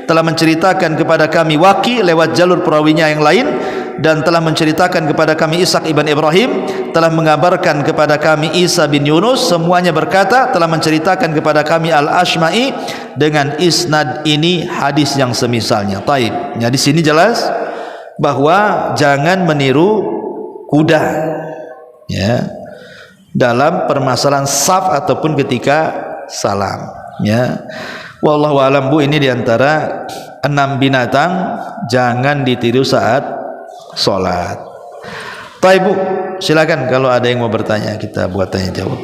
telah menceritakan kepada kami Waqi lewat jalur perawinya yang lain, dan telah menceritakan kepada kami Ishaq ibn Ibrahim, telah mengabarkan kepada kami Isa bin Yunus, semuanya berkata telah menceritakan kepada kami Al-Ashma'i dengan isnad ini hadis yang semisalnya. Taib. Ya, di sini jelas bahwa jangan meniru kuda ya dalam permasalahan saf ataupun ketika salam ya. Wallahu alam Bu, ini diantara 6 binatang jangan ditiru saat sholat. Baik Bu, silakan kalau ada yang mau bertanya, kita buat tanya jawab.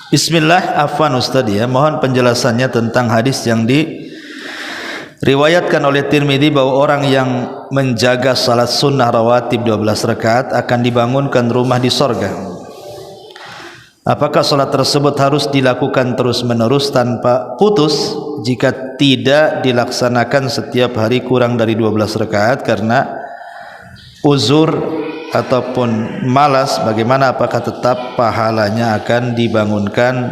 Bismillah, afwan Ustaz ya, mohon penjelasannya tentang hadis yang diriwayatkan oleh Tirmidzi bahwa orang yang menjaga salat sunnah rawatib 12 rakaat akan dibangunkan rumah di sorga. Apakah salat tersebut harus dilakukan terus menerus tanpa putus? Jika tidak dilaksanakan setiap hari kurang dari 12 rakaat karena uzur ataupun malas, bagaimana, apakah tetap pahalanya akan dibangunkan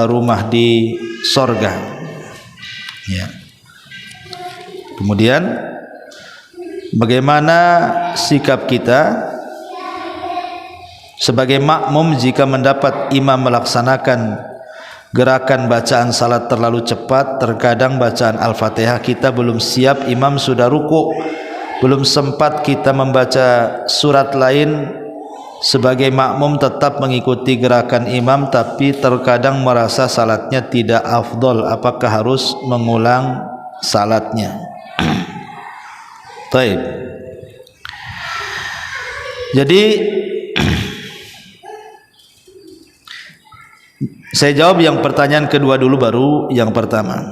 rumah di sorga ya. Kemudian bagaimana sikap kita sebagai makmum jika mendapat imam melaksanakan gerakan bacaan salat terlalu cepat? Terkadang bacaan Al-Fatihah kita belum siap, imam sudah ruku, belum sempat kita membaca surat lain. Sebagai makmum tetap mengikuti gerakan imam, tapi terkadang merasa salatnya tidak afdol. Apakah harus mengulang salatnya? Baik. Jadi saya jawab yang pertanyaan kedua dulu, baru yang pertama.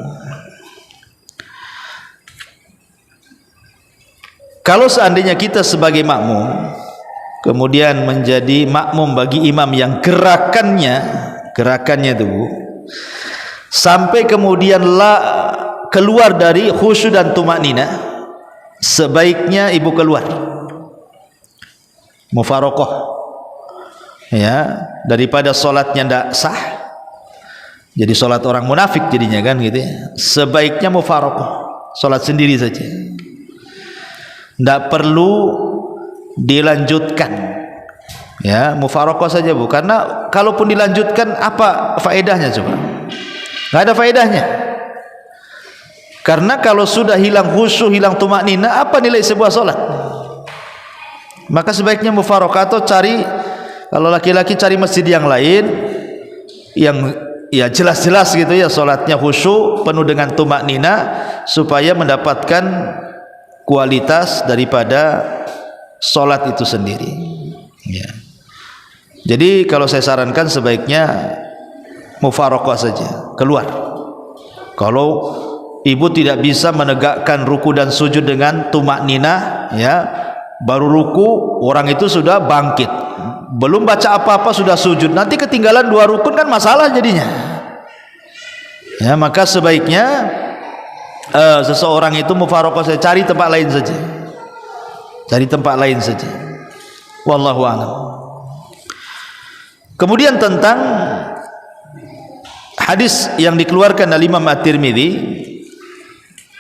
Kalau seandainya kita sebagai makmum kemudian menjadi makmum bagi imam yang gerakannya itu sampai kemudian keluar dari khusyuk dan tumakninah, sebaiknya ibu keluar mufarokoh ya, daripada solatnya tidak sah, jadi solat orang munafik jadinya kan gitu ya. Sebaiknya mufarokoh, solat sendiri saja, tidak perlu dilanjutkan ya, mufarokoh saja Bu. Karena kalaupun dilanjutkan apa faedahnya coba? Nggak ada faedahnya. Karena kalau sudah hilang khusyuk, hilang tumakninah, apa nilai sebuah solat? Maka sebaiknya mufarokoh, atau cari, kalau laki-laki cari masjid yang lain yang ya jelas-jelas gitu ya, solatnya khusyuk, penuh dengan tumakninah, supaya mendapatkan kualitas daripada solat itu sendiri ya. Jadi kalau saya sarankan sebaiknya mufarokoh saja, keluar. Kalau ibu tidak bisa menegakkan ruku dan sujud dengan tumakninah ya, baru ruku orang itu sudah bangkit, belum baca apa-apa sudah sujud, nanti ketinggalan 2 rukun kan masalah jadinya ya. Maka sebaiknya seseorang itu mufarokoh saja, cari tempat lain saja, cari tempat lain saja. Wallahu a'lam. Kemudian tentang hadis yang dikeluarkan oleh Imam At-Tirmidzi,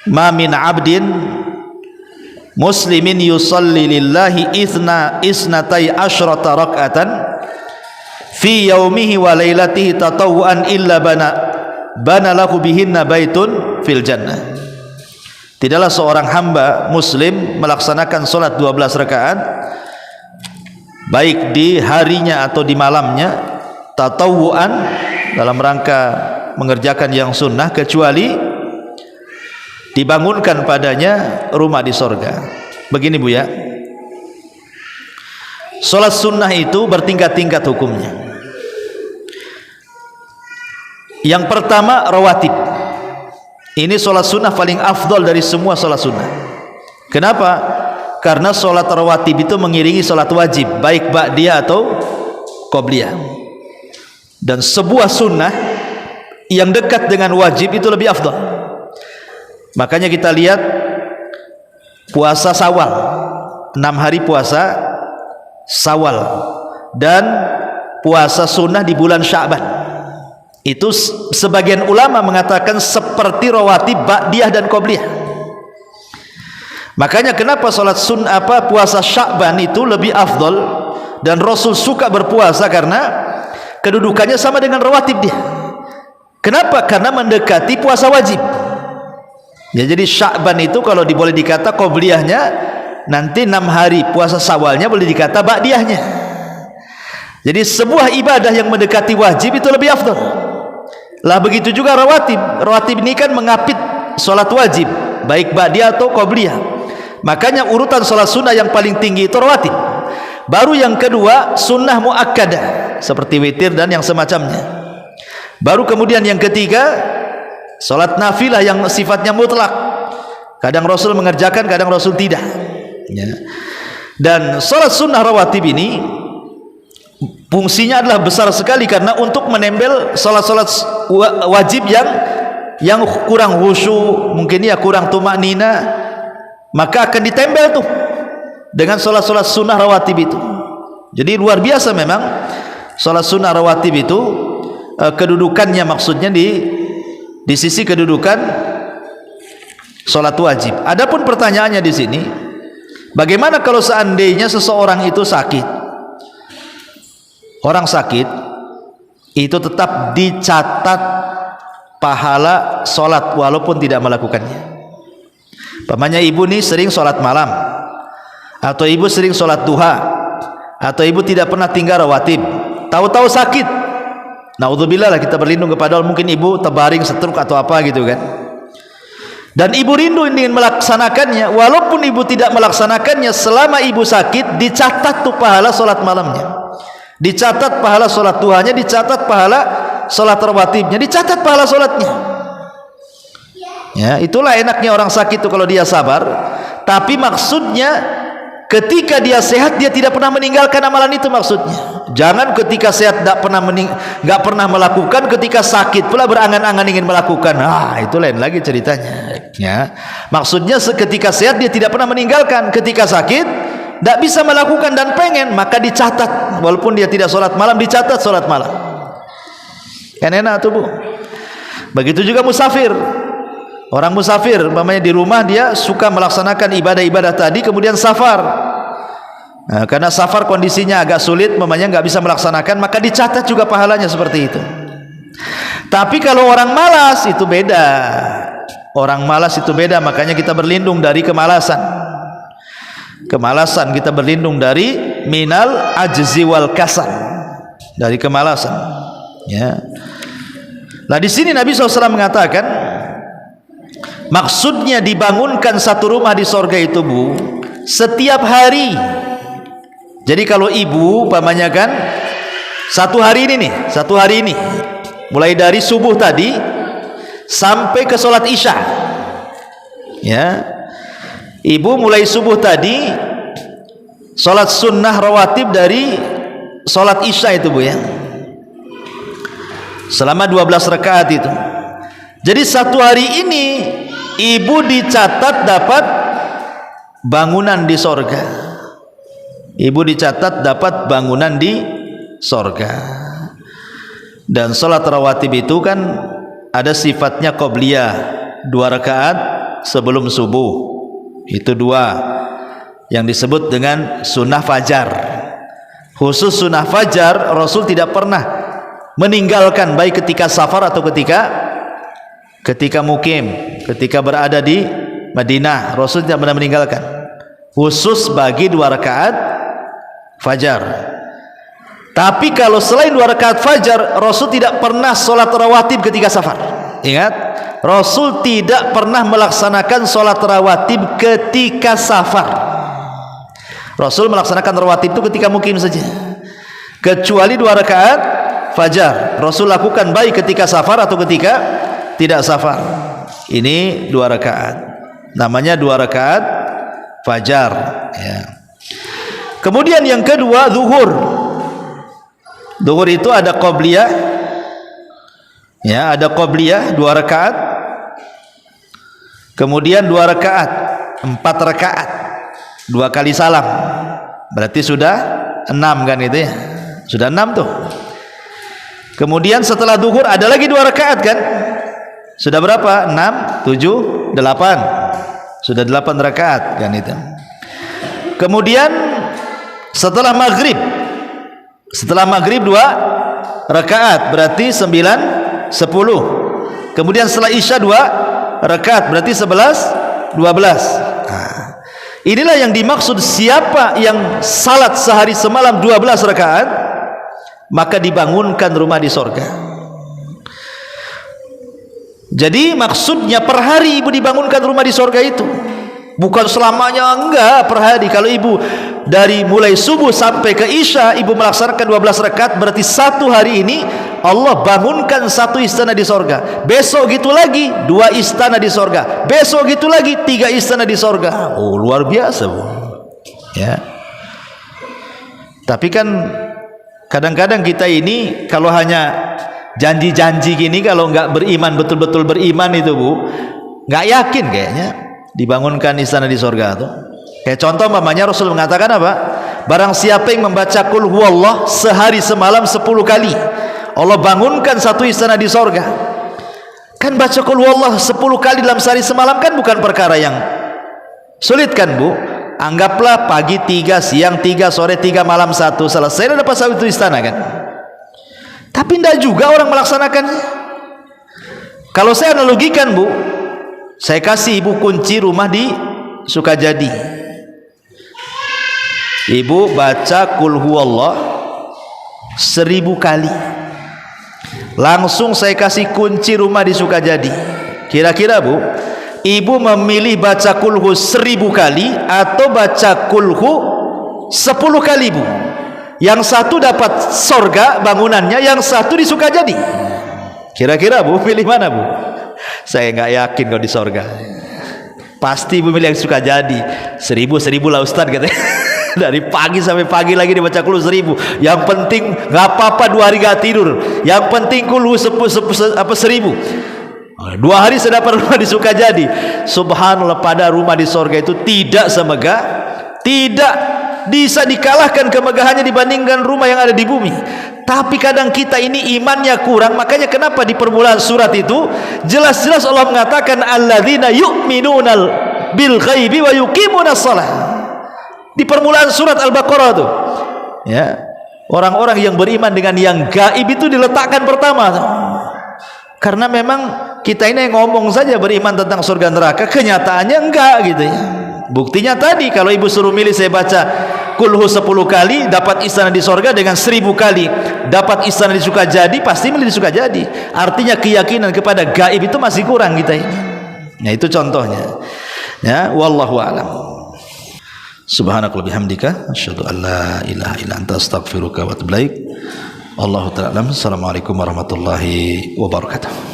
ma min 'abdin muslimin yusalli lillahi isnatai asyrata rak'atan fi yaumihi wa lailatihi tatawwuan illa bana lahu bihinna baitun fil jannah. Tidaklah seorang hamba muslim melaksanakan solat 12 rakaat baik di harinya atau di malamnya, tatawuan dalam rangka mengerjakan yang sunnah, kecuali dibangunkan padanya rumah di sorga. Begini Bu ya, sholat sunnah itu bertingkat-tingkat hukumnya. Yang pertama rawatib. Ini sholat sunnah paling afdol dari semua sholat sunnah. Kenapa? Karena sholat rawatib itu mengiringi sholat wajib, baik ba'diyah atau qobliyah. Dan sebuah sunnah yang dekat dengan wajib itu lebih afdol. Makanya kita lihat puasa Syawal, 6 hari puasa Syawal, dan puasa sunnah di bulan Sya'ban. Itu sebagian ulama mengatakan seperti rawatib ba'diyah dan qobliyah. Makanya kenapa salat sunnah puasa Sya'ban itu lebih afdol, dan Rasul suka berpuasa karena kedudukannya sama dengan rawatib dia. Kenapa? Karena mendekati puasa wajib. Ya, jadi Sya'ban itu kalau boleh dikata qobliyahnya, nanti 6 hari puasa Syawalnya boleh dikata ba'diyahnya. Jadi sebuah ibadah yang mendekati wajib itu lebih afdal. Lah begitu juga rawatib. Rawatib ini kan mengapit sholat wajib, baik ba'diyah atau qobliyah. Makanya urutan sholat sunnah yang paling tinggi itu rawatib. Baru yang kedua sunnah muakkadah seperti witir dan yang semacamnya. Baru kemudian yang ketiga sholat nafilah yang sifatnya mutlak. Kadang Rasul mengerjakan, kadang Rasul tidak. Ya. Dan sholat sunnah rawatib ini fungsinya adalah besar sekali, karena untuk menempel sholat-sholat wajib yang kurang khusyuk, mungkin ya kurang tumaknina, maka akan ditempel tuh dengan sholat-sholat sunnah rawatib itu. Jadi luar biasa memang sholat sunnah rawatib itu kedudukannya, maksudnya di sisi kedudukan sholat wajib. Adapun pertanyaannya di sini, bagaimana kalau seandainya seseorang itu sakit? Orang sakit itu tetap dicatat pahala sholat walaupun tidak melakukannya. Pamannya ibu nih sering sholat malam, atau ibu sering sholat duha, atau ibu tidak pernah tinggal rawatib, tahu-tahu sakit, naudzubillah lah, kita berlindung kepada Allah, mungkin ibu terbaring stroke atau apa gitu kan, dan ibu rindu ingin melaksanakannya. Walaupun ibu tidak melaksanakannya selama ibu sakit, dicatat tuh pahala sholat malamnya, dicatat pahala sholat duhanya, dicatat pahala sholat rawatibnya, dicatat pahala sholatnya. Ya, itulah enaknya orang sakit itu kalau dia sabar. Tapi maksudnya ketika dia sehat dia tidak pernah meninggalkan amalan itu, maksudnya. Jangan ketika sehat nggak pernah melakukan, ketika sakit pula berangan-angan ingin melakukan. Itu lain lagi ceritanya. Ya. Maksudnya ketika sehat dia tidak pernah meninggalkan, ketika sakit tidak bisa melakukan dan pengen, maka dicatat. Walaupun dia tidak sholat malam, dicatat sholat malam. Kan enak tuh Bu. Begitu juga musafir. Orang musafir, umpamanya di rumah dia suka melaksanakan ibadah-ibadah tadi, kemudian safar. Nah, karena safar kondisinya agak sulit, umpamanya nggak bisa melaksanakan, maka dicatat juga pahalanya seperti itu. Tapi kalau orang malas itu beda. Orang malas itu beda, makanya kita berlindung dari kemalasan. Kemalasan kita berlindung dari minal ajzi wal kasal, dari kemalasan. Ya. Nah di sini Nabi SAW mengatakan, maksudnya dibangunkan satu rumah di sorga itu Bu, setiap hari. Jadi kalau ibu umpamanya kan satu hari ini mulai dari subuh tadi sampai ke sholat isya, ya, ibu mulai subuh tadi sholat sunnah rawatib dari sholat isya itu Bu ya, selama 12 rakaat itu. Jadi satu hari ini ibu dicatat dapat bangunan di sorga. Ibu dicatat dapat bangunan di sorga. Dan sholat rawatib itu kan ada sifatnya qobliyah, 2 rakaat sebelum subuh. Itu 2 yang disebut dengan sunnah fajar. Khusus sunnah fajar Rasul tidak pernah meninggalkan, baik ketika safar atau ketika mukim, ketika berada di Madinah, Rasul tidak pernah meninggalkan. Khusus bagi 2 rakaat fajar. Tapi kalau selain 2 rakaat fajar, Rasul tidak pernah sholat rawatib ketika safar. Ingat, Rasul tidak pernah melaksanakan sholat rawatib ketika safar. Rasul melaksanakan rawatib itu ketika mukim saja, kecuali 2 rakaat fajar Rasul lakukan baik ketika safar atau ketika tidak safar. Ini 2 rakaat, namanya 2 rakaat fajar ya. Kemudian yang kedua zuhur. Zuhur itu ada qobliyah ya, ada qobliyah 2 rakaat, kemudian 2 rakaat 4 rakaat 2 kali salam, berarti sudah 6 kan itu ya, sudah 6 tuh. Kemudian setelah zuhur ada lagi 2 rakaat kan, sudah berapa? 6, 7, 8, sudah 8 rakaat kan itu. Kemudian setelah maghrib 2 rakaat berarti 9, 10. Kemudian setelah isya 2 rakaat berarti 11, 12. Nah, inilah yang dimaksud siapa yang salat sehari semalam 12 rakaat maka dibangunkan rumah di sorga. Jadi maksudnya per hari ibu dibangunkan rumah di sorga itu, bukan selamanya, enggak, per hari. Kalau ibu dari mulai subuh sampai ke isya ibu melaksanakan 12 rakaat berarti 1 hari ini Allah bangunkan 1 istana di sorga. Besok gitu lagi 2 istana di sorga, besok gitu lagi 3 istana di sorga. Oh, luar biasa Bu ya. Tapi kan kadang-kadang kita ini kalau hanya janji-janji gini, kalau nggak beriman, betul-betul beriman itu Bu, nggak yakin kayaknya dibangunkan istana di sorga tuh. Kayak contoh mamanya Rasul mengatakan apa? Barang siapa yang membaca qul huwallah sehari semalam 10 kali, Allah bangunkan 1 istana di sorga. Kan baca qul huwallah 10 kali dalam sehari semalam kan bukan perkara yang sulit kan Bu. Anggaplah pagi 3, siang 3, sore 3, malam 1, selesai dapat 1 istana kan. Tapi tidak juga orang melaksanakannya. Kalau saya analogikan Bu, saya kasih ibu kunci rumah di Sukajadi. Ibu baca qul huwallah 1000 kali, langsung saya kasih kunci rumah di Sukajadi. Kira-kira Bu, ibu memilih baca qul hu 1000 kali atau baca qul hu 10 kali Bu? Yang satu dapat sorga bangunannya, yang satu di Sukajadi. Kira-kira Bu pilih mana Bu? Saya nggak yakin kalau di sorga. Pasti ibu milih yang Sukajadi. 1000 lah Ustaz katanya. Dari pagi sampai pagi lagi dibaca qul 1000. Yang penting nggak apa-apa 2 hari nggak tidur. Yang penting qul 1000. 2 hari saya dapat rumah di Sukajadi. Subhanallah, pada rumah di sorga itu tidak semegah, tidak bisa dikalahkan kemegahannya dibandingkan rumah yang ada di bumi. Tapi kadang kita ini imannya kurang. Makanya kenapa di permulaan surat itu jelas-jelas Allah mengatakan alladzina yu'minuna bil ghaibi wa yuqimunas shalah. Di permulaan surat Al-Baqarah itu ya, orang-orang yang beriman dengan yang gaib itu diletakkan pertama tuh. Karena memang kita ini ngomong saja beriman tentang surga neraka, kenyataannya enggak gitu ya. Buktinya tadi kalau ibu suruh milih, saya baca qul hu 10 kali dapat istana di sorga, dengan 1000 kali dapat istana di Sukajadi, pasti milih di Sukajadi. Artinya keyakinan kepada gaib itu masih kurang kita ini. Nah itu contohnya ya. Wallahu a'lam. Subhanakallahumma bihamdika asyhadu an la ilaha illa anta astaghfiruka wa atubu ilaik. Allahu ta'ala. Assalamualaikum warahmatullahi wabarakatuh.